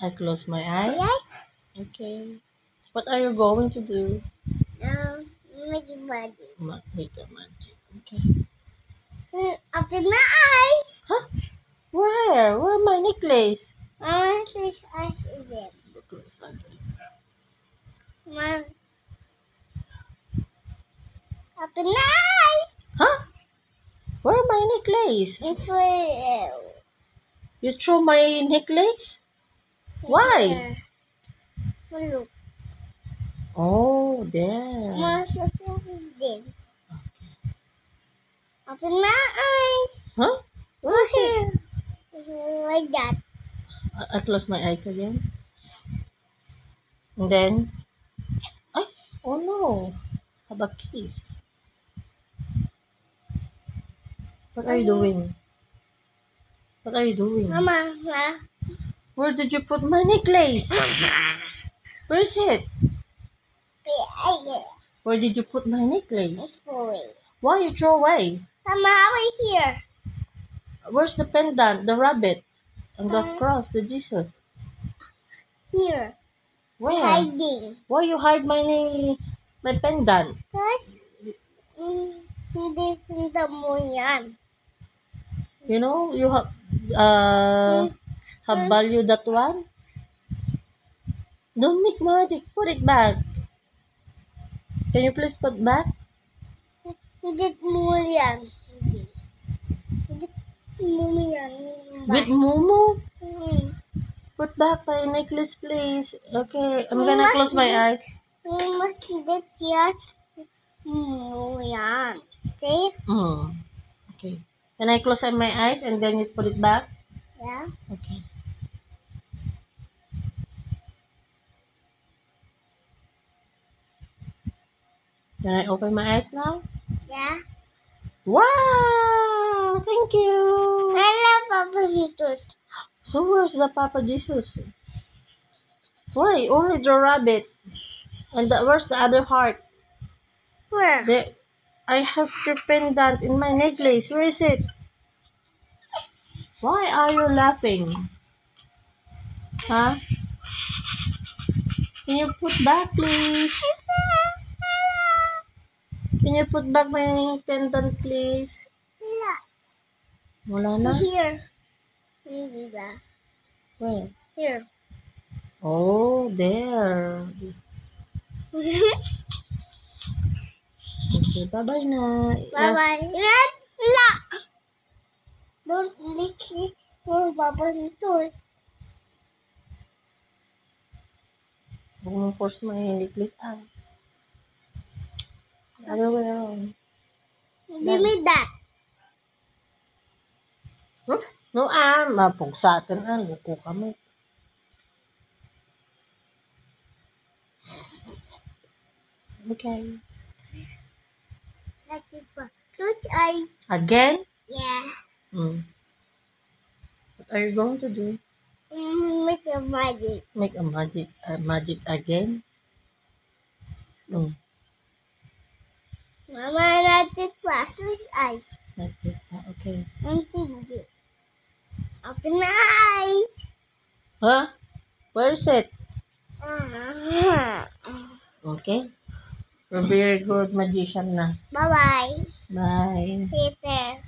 I close my eyes. Yes. Okay. What are you going to do? Make it magic. Make a magic. Okay. Open my eyes. Huh? Where? Where my necklace? I want to see eyes again. Necklace again. Mom. Open my eyes. Huh? Where my necklace? It's for you. You throw my necklace? Why? Here. Look. Oh, there. Mom, again. Open my eyes. Huh? Where is it? Like that. I close my eyes again. And then, ay, oh no, have a kiss. What are you doing? What are you doing? Mama. Where did you put my necklace? Where is it? Where did you put my necklace? It's for you. Why you throw away? Mama, how are you here? Where's the pendant, the rabbit, and the cross, the Jesus? Here. Where? Hiding. Why you hide my pendant? Because hindi mo yan. You know, you have value that one. Don't make magic. Put it back. Can you please put back? Hindi mo yan. Hindi mo yan. With Momo? Hmm. Put back my necklace, please. Okay, I'm gonna close my eyes. You must get yan. Mo yan. See? Okay. Can I close my eyes and then you put it back? Yeah. Okay. Can I open my eyes now? Yeah. Wow! Thank you! I love Papa Jesus. So where's the Papa Jesus? Why? Only the rabbit. And where's the other heart? Where? I have your pendant in my necklace. Where is it? Why are you laughing? Huh? Can you put back, please? Can you put back my pendant, please? Wala na? Here. Maybe that. Where? Here. Oh, there. Say bye-bye na. Bye-bye. No. Don't lick me for Papa Jesus. Huwag mo force my necklace. Other way around. Give me that. Huh? No, mapugsatin luko kami. Okay. That's it. Close eyes. Again? Yeah. What are you going to do? Make a magic. Make a magic again? Mama, that's it. Close eyes. That's it. Okay. Continue. Open my eyes. Huh? Where is it? Okay. You're very good magician na. Bye-bye. Bye. See you there.